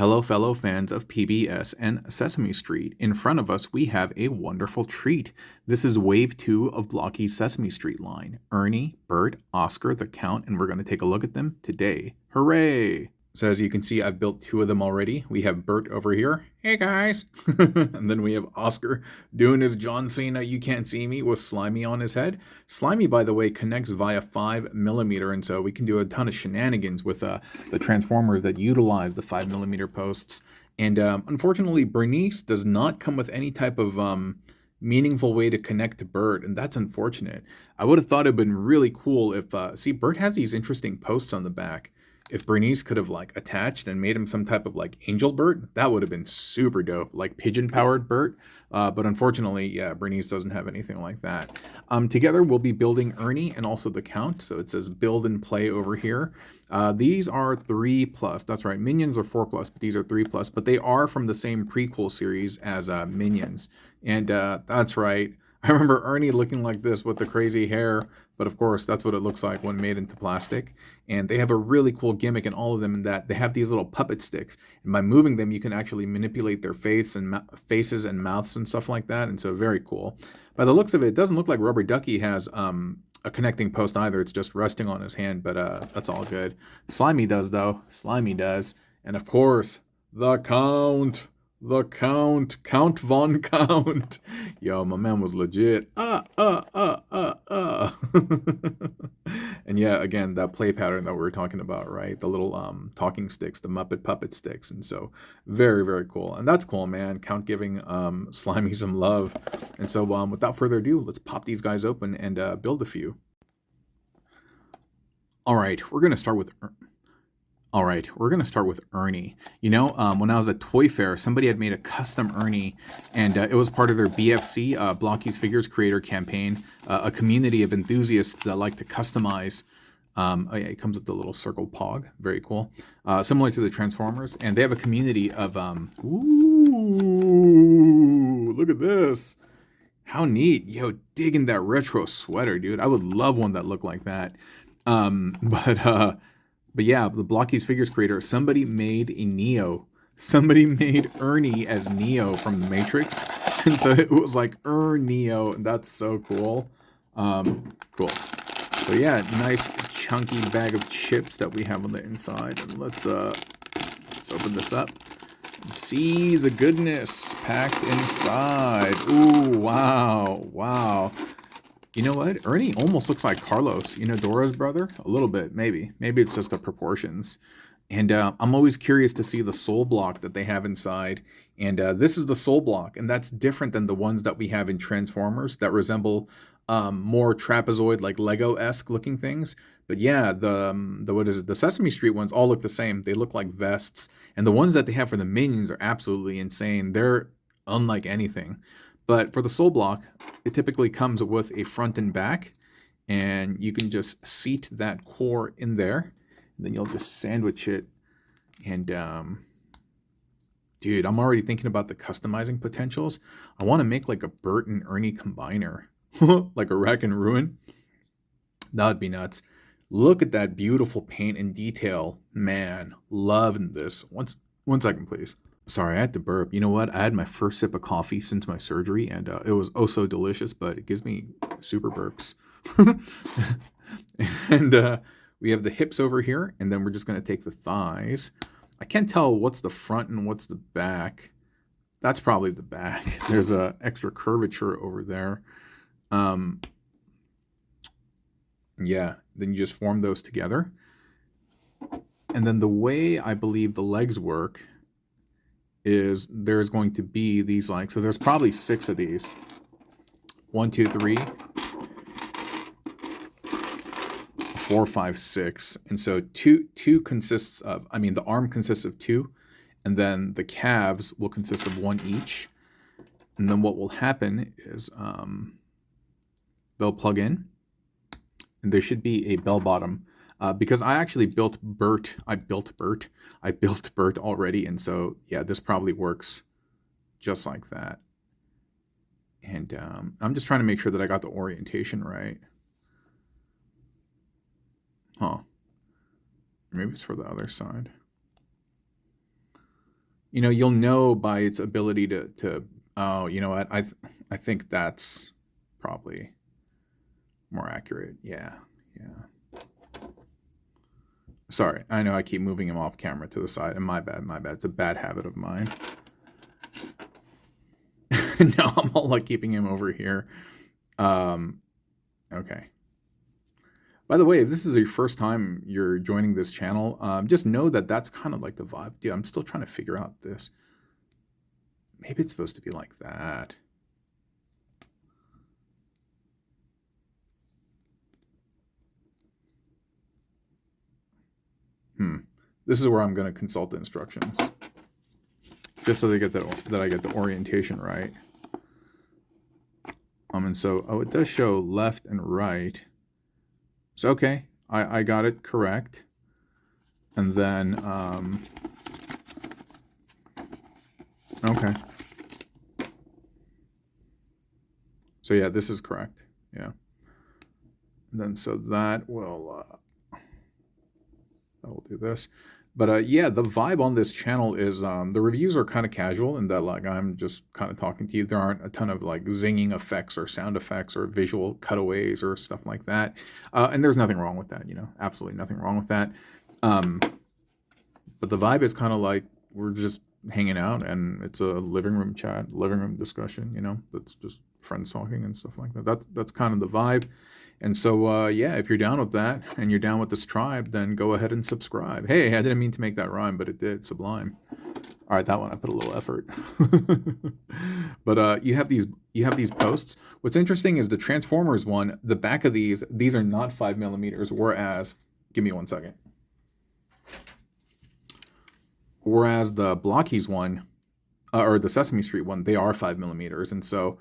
Hello, fellow fans of PBS and Sesame Street. In front of us, we have a wonderful treat. This is Wave 2 of Blokees' Sesame Street line. Ernie, Bert, Oscar, the Count, and we're going to take a look at them today. Hooray! So as you can see, I've built 2 of them already. We have Bert over here. Hey, guys! And then we have Oscar doing his John Cena you can't see me with Slimy on his head. Slimy, by the way, connects via 5mm, and so we can do a ton of shenanigans with the Transformers that utilize the 5mm posts. And unfortunately, Bernice does not come with any type of meaningful way to connect to Bert, and that's unfortunate. I would have thought it would have been really cool if, see, Bert has these interesting posts on the back. If Bernice could have like attached and made him some type of like angel Bert, that would have been super dope, like pigeon powered Bert. But unfortunately, yeah, Bernice doesn't have anything like that. Together we'll be building Ernie and also the Count. So it says build and play over here. These are 3+. That's right. Minions are 4+, but these are 3+. But they are from the same prequel series as Minions. And that's right. I remember Ernie looking like this with the crazy hair, but of course that's what it looks like when made into plastic. And they have a really cool gimmick in all of them in that they have these little puppet sticks. And by moving them, you can actually manipulate their faces and mouths and stuff like that. And so very cool. By the looks of it, it doesn't look like Rubber Ducky has a connecting post either. It's just resting on his hand, but that's all good. Slimy does though. Slimy does. And of course, the Count. The Count. Count Von Count. Yo, my man was legit. And yeah, again, that play pattern that we were talking about, right? The little talking sticks, the Muppet puppet sticks. And so very, very cool. And that's cool, man. Count giving Slimy some love. And so without further ado, let's pop these guys open and build a few. All right, we're going to start with Ernie. You know, when I was at Toy Fair, somebody had made a custom Ernie, and it was part of their BFC, Blokees Figures Creator campaign, a community of enthusiasts that like to customize. Oh yeah, it comes with the little circle pog. Very cool. Similar to the Transformers, and they have a community of, ooh, look at this. How neat. Yo, digging that retro sweater, dude. I would love one that looked like that. But yeah, the Blokees Figures creator, somebody made a Neo. Somebody made Ernie as Neo from The Matrix. And so it was like Neo, and that's so cool. Cool. So yeah, nice chunky bag of chips that we have on the inside. And let's open this up and see the goodness packed inside. Ooh, wow, wow. You know what? Ernie almost looks like Carlos, you know, Dora's brother? A little bit, maybe. Maybe it's just the proportions. And I'm always curious to see the soul block that they have inside. And this is the soul block, and that's different than the ones that we have in Transformers that resemble more trapezoid, like Lego-esque looking things. But yeah, the Sesame Street ones all look the same. They look like vests. And the ones that they have for the Minions are absolutely insane. They're unlike anything. But for the soul block, it typically comes with a front and back, and you can just seat that core in there, and then you'll just sandwich it. And dude, I'm already thinking about the customizing potentials. I want to make like a Bert and Ernie combiner, like a Wreck and Ruin. That would be nuts. Look at that beautiful paint and detail, man. Loving this. One second, please. Sorry, I had to burp. You know what? I had my first sip of coffee since my surgery, and it was oh so delicious, but it gives me super burps. And we have the hips over here, and then we're just going to take the thighs. I can't tell what's the front and what's the back. That's probably the back. There's a extra curvature over there. Yeah, then you just form those together. And then the way I believe the legs work is there's going to be these like, so there's probably 6 of these. 1, 2, 3, 4, 5, 6. And so two consists of, I mean, the arm consists of 2, and then the calves will consist of 1 each. And then what will happen is they'll plug in, and there should be a bell bottom. Because I actually built Bert. I built Bert already, and so yeah, this probably works just like that. And I'm just trying to make sure that I got the orientation right. Huh. Maybe it's for the other side. You know, you'll know by its ability to oh, you know what? I think that's probably more accurate. Yeah. Yeah. Sorry. I know I keep moving him off camera to the side, and my bad, my bad. It's a bad habit of mine. No, I'm all like keeping him over here. Okay. By the way, if this is your first time you're joining this channel, just know that that's kind of like the vibe. Dude, I'm still trying to figure out this. Maybe it's supposed to be like that. This is where I'm going to consult the instructions, just so they get that I get the orientation right. And so, oh, it does show left and right. So, okay, I got it correct. And then, okay. So yeah, this is correct. Yeah. And then, so that will do this. But yeah, the vibe on this channel is the reviews are kind of casual in that like I'm just kind of talking to you. There aren't a ton of like zinging effects or sound effects or visual cutaways or stuff like that. And there's nothing wrong with that, you know, absolutely nothing wrong with that. But the vibe is kind of like we're just hanging out and it's a living room chat, living room discussion, you know, that's just friends talking and stuff like that. That's kind of the vibe. And so, yeah, if you're down with that and you're down with this tribe, then go ahead and subscribe. Hey, I didn't mean to make that rhyme, but it did. Sublime. All right, that one I put a little effort. But you have these posts. What's interesting is the Transformers one. The back of these are not 5mm, whereas, give me 1 second. Whereas the Blokees one, or the Sesame Street one, they are 5mm, and so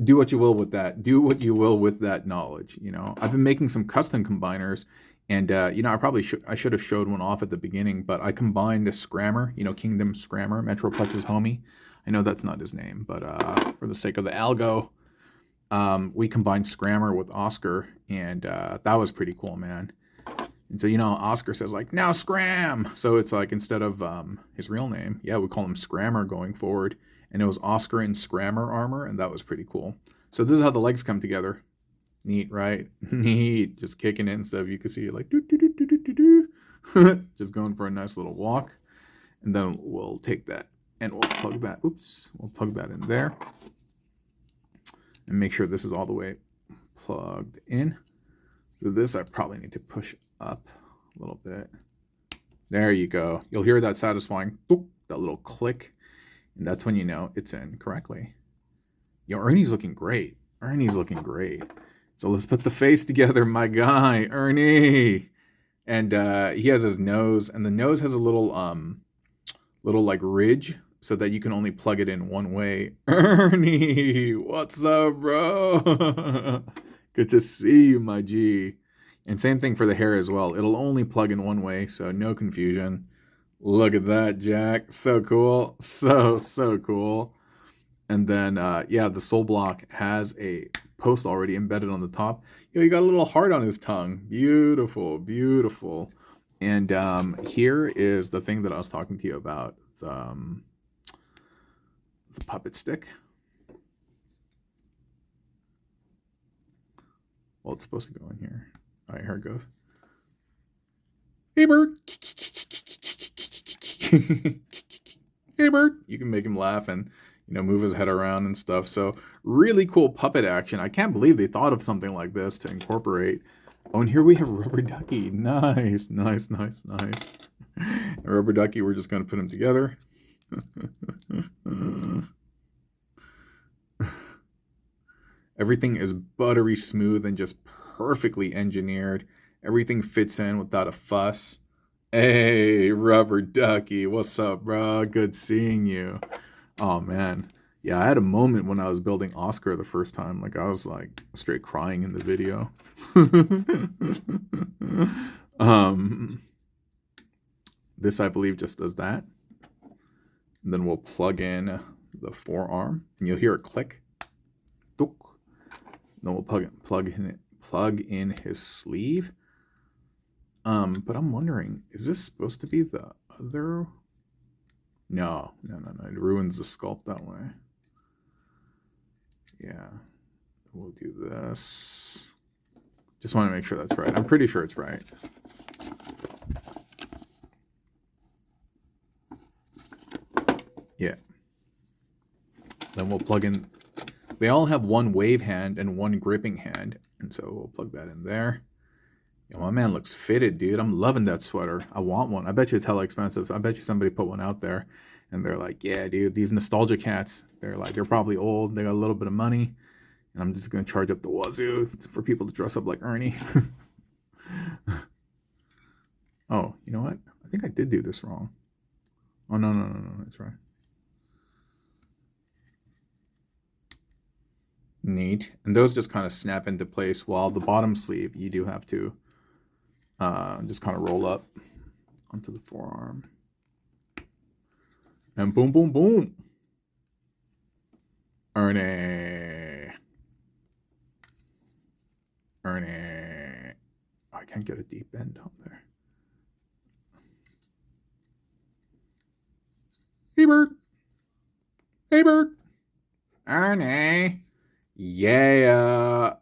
do what you will with that. Do what you will with that knowledge. You know, I've been making some custom combiners, and you know, I should have showed one off at the beginning, but I combined a Scrammer, you know, Kingdom Scrammer, Metroplex's homie. I know that's not his name, but for the sake of the algo, we combined Scrammer with Oscar, and that was pretty cool, man. And so, you know, Oscar says like, now scram. So it's like, instead of his real name, yeah, we call him Scrammer going forward. And it was Oscar in Scrammer armor, and that was pretty cool. So this is how the legs come together. Neat, right? Neat. Just kicking it and stuff. You can see it like, doo, doo, doo, doo, doo, doo. Just going for a nice little walk. And then we'll take that and we'll plug that. Oops. We'll plug that in there. And make sure this is all the way plugged in. So this I probably need to push up a little bit. There you go. You'll hear that satisfying, boop, that little click. And that's when you know it's in correctly. Yo, Ernie's looking great. Ernie's looking great. So let's put the face together, my guy, Ernie. And he has his nose, and the nose has a little like ridge so that you can only plug it in one way. Ernie, what's up, bro? Good to see you, my G. And same thing for the hair as well. It'll only plug in one way, so no confusion. Look at that, Jack. So cool. So cool. And then, yeah, the soul block has a post already embedded on the top. Yo, you got a little heart on his tongue. Beautiful, beautiful. And here is the thing that I was talking to you about, the puppet stick. Well, it's supposed to go in here. All right, here it goes. Hey, bird. Hey, bird. You can make him laugh and, you know, move his head around and stuff. So really cool puppet action. I can't believe they thought of something like this to incorporate. Oh, and here we have Rubber Ducky. Nice, nice, nice, nice. And Rubber Ducky, we're just going to put them together. Everything is buttery smooth and just perfectly engineered. Everything fits in without a fuss. Hey, Rubber Ducky, what's up, bro? Good seeing you. Oh, man. Yeah, I had a moment when I was building Oscar the first time. Like, I was, like, straight crying in the video. This, I believe, just does that. And then we'll plug in the forearm. And you'll hear a click. Then we'll plug in his sleeve. But I'm wondering, is this supposed to be the other? No. It ruins the sculpt that way. Yeah. We'll do this. Just want to make sure that's right. I'm pretty sure it's right. Yeah. Then we'll plug in. They all have one wave hand and one gripping hand. And so we'll plug that in there. Yo, my man looks fitted, dude. I'm loving that sweater. I want one. I bet you it's hella expensive. I bet you somebody put one out there. And they're like, yeah, dude, these nostalgia cats. They're probably old. They got a little bit of money. And I'm just going to charge up the wazoo for people to dress up like Ernie. Oh, you know what? I think I did do this wrong. Oh, no. That's right. Neat. And those just kind of snap into place, while the bottom sleeve, you do have to just kind of roll up onto the forearm. And boom, boom, boom. Ernie. Oh, I can't get a deep bend on there. Hey, bird. Hey, bird. Ernie. Yeah.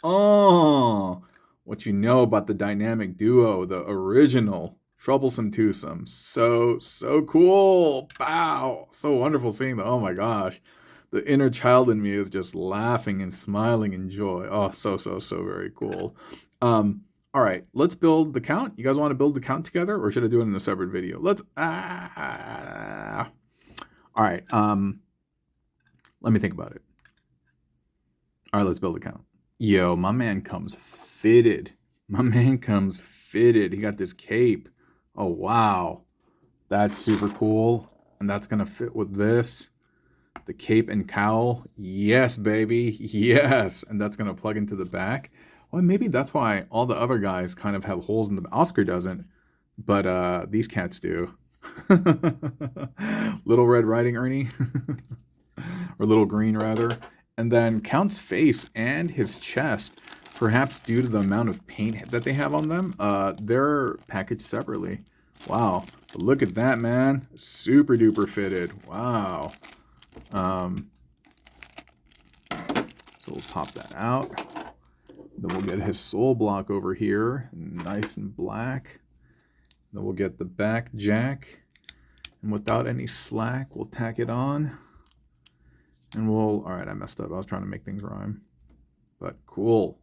Oh. What you know about the dynamic duo, the original Troublesome Twosome. So cool. Wow. So wonderful seeing that. Oh my gosh. The inner child in me is just laughing and smiling in joy. Oh, so very cool. All right, let's build the count. You guys want to build the count together, or should I do it in a separate video? Let's. All right. Let me think about it. All right, let's build the count. Yo, my man comes fitted. He got this cape. Oh wow, that's super cool, and that's gonna fit with this. The cape and cowl. Yes, baby. Yes. And that's going to plug into the back. Well, maybe that's why all the other guys kind of have holes in the... Oscar doesn't, but these cats do. Little Red Riding Ernie. Or Little Green, rather. And then Count's face and his chest, perhaps due to the amount of paint that they have on them, they're packaged separately. Wow. But look at that, man. Super duper fitted. Wow. So we'll pop that out. Then we'll get his soul block over here, nice and black. Then we'll get the back jack, and without any slack, we'll tack it on. And we'll, all right, I messed up. I was trying to make things rhyme, but cool.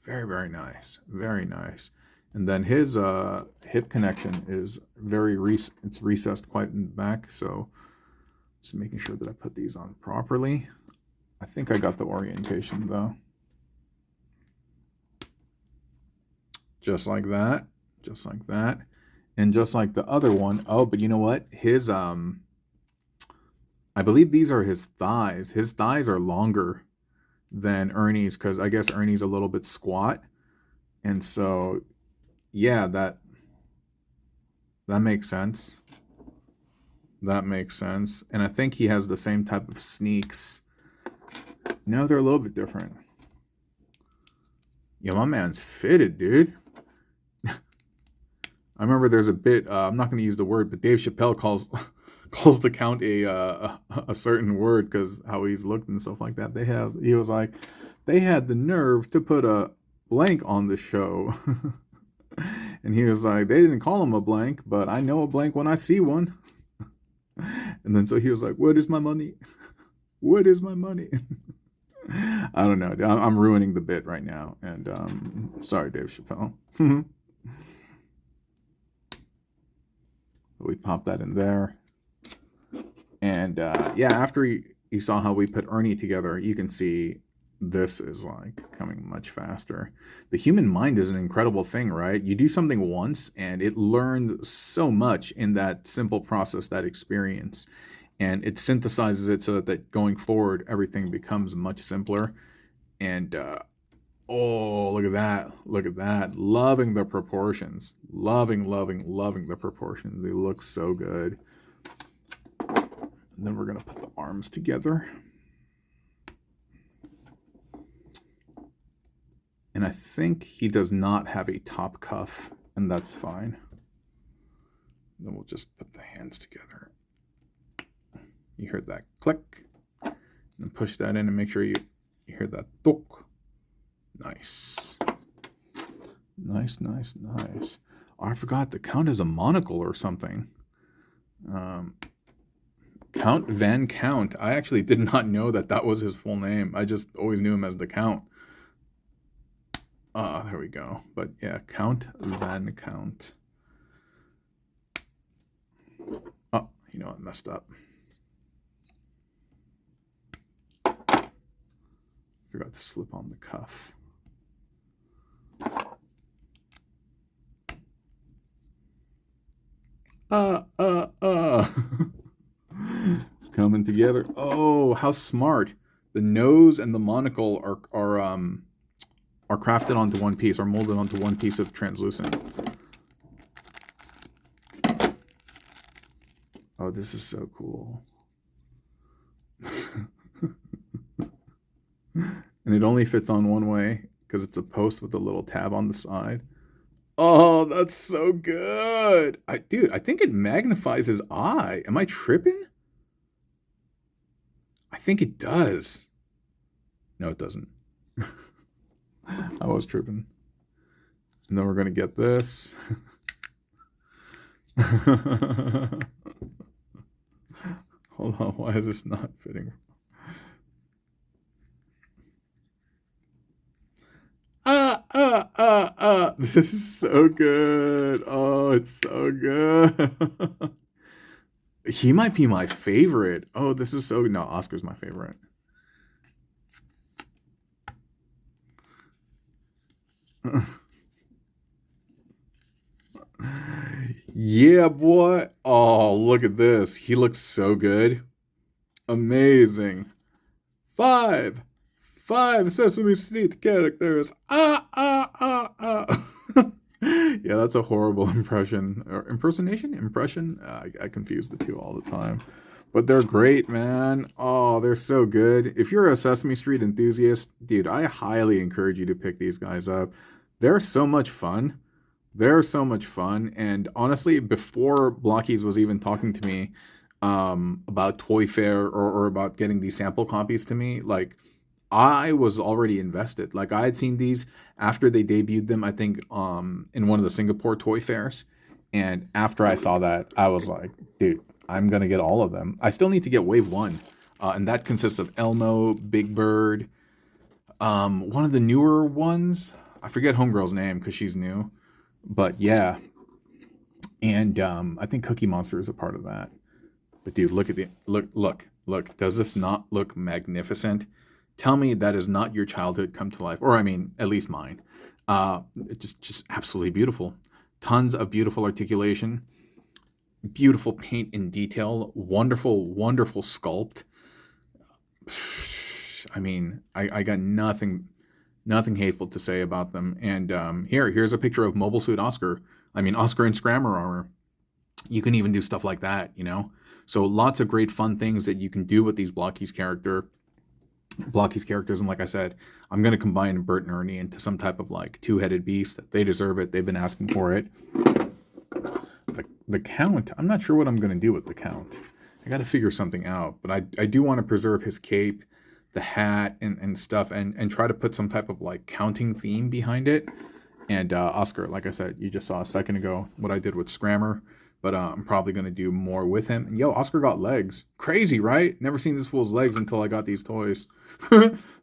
Very nice. And then his hip connection is it's recessed quite in the back, so just making sure that I put these on properly. I think I got the orientation though. Just like that. And just like the other one. Oh, but you know what? His I believe these are his thighs. His thighs are longer than Ernie's, because I guess Ernie's a little bit squat. And so yeah, that makes sense. And I think he has the same type of sneaks. No, they're a little bit different. Yeah, my man's fitted, dude. I remember there's a bit, I'm not going to use the word, but Dave Chappelle calls the Count a certain word because how he's looked and stuff like that. He was like, they had the nerve to put a blank on the show. And he was like, they didn't call him a blank, but I know a blank when I see one. And then so he was like, what is my money? What is my money? I don't know. I'm ruining the bit right now. And sorry, Dave Chappelle. We pop that in there. And yeah, after you saw how we put Ernie together, you can see this is like coming much faster. The human mind is an incredible thing, right? You do something once and it learns so much in that simple process, that experience. And it synthesizes it so that going forward, everything becomes much simpler. And oh, look at that. Loving the proportions. Loving the proportions. They look so good. And then we're going to put the arms together. And I think he does not have a top cuff, and that's fine. Then we'll just put the hands together. You heard that click. And push that in and make sure you hear that tok. Nice. Nice, nice, nice. Oh, I forgot the Count is a monocle or something. Count Van Count. I actually did not know that was his full name. I just always knew him as the Count. There we go. But yeah, Count Van Count. Oh, you know, I messed up. Forgot to slip on the cuff. It's coming together. Oh, how smart. The nose and the monocle are crafted onto one piece, or molded onto one piece of translucent. Oh, this is so cool. And it only fits on one way because it's a post with a little tab on the side. Oh, that's so good. Dude, I think it magnifies his eye. Am I tripping? I think it does. No, it doesn't. I was tripping. And then we're going to get this. Hold on, why is this not fitting? This is so good. Oh, it's so good. He might be my favorite. Oh, this is so... No, Oscar's my favorite. Yeah, boy. Oh, look at this. He looks so good. Amazing. Five Sesame Street characters. Yeah, that's a horrible impression. Or impersonation? Impression? I confuse the two all the time. But they're great, man. Oh, they're so good. If you're a Sesame Street enthusiast, dude, I highly encourage you to pick these guys up. They're so much fun. They're so much fun. And honestly, before Blokees was even talking to me about Toy Fair or about getting these sample copies to me, like, I was already invested. Like, I had seen these after they debuted them, I think, in one of the Singapore toy fairs. And after I saw that, I was like, dude, I'm going to get all of them. I still need to get Wave 1. And that consists of Elmo, Big Bird, one of the newer ones. I forget Homegirl's name because she's new. But yeah. And I think Cookie Monster is a part of that. But dude, look at the look. Does this not look magnificent? Tell me that is not your childhood come to life. Or I mean, at least mine. Just absolutely beautiful. Tons of beautiful articulation. Beautiful paint and detail. Wonderful sculpt. I mean, I got nothing hateful to say about them. And here's a picture of Mobile Suit Oscar. I mean, Oscar in Scrammer armor. You can even do stuff like that, you know? So lots of great fun things that you can do with these Blokees characters. And like I said, I'm going to combine Bert and Ernie into some type of like two-headed beast. They deserve it. They've been asking for it. The Count, I'm not sure what I'm going to do with the Count. I got to figure something out. But I do want to preserve his cape, the hat, and stuff, and try to put some type of like counting theme behind it. And Oscar, like I said, you just saw a second ago what I did with Scrammer. But I'm probably going to do more with him. And yo, Oscar got legs. Crazy, right? Never seen this fool's legs until I got these toys.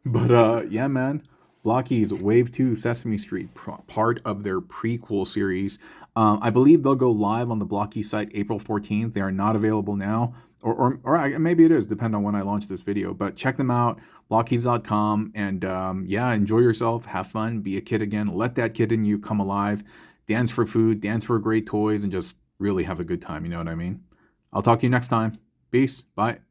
But yeah, man. Blokees Wave 2 Sesame Street, part of their prequel series. I believe they'll go live on the Blokees site April 14th. They are not available now. Or maybe it is, depending on when I launch this video. But check them out, blokees.com. And yeah, enjoy yourself. Have fun. Be a kid again. Let that kid in you come alive. Dance for food. Dance for great toys. And just really have a good time. You know what I mean? I'll talk to you next time. Peace. Bye.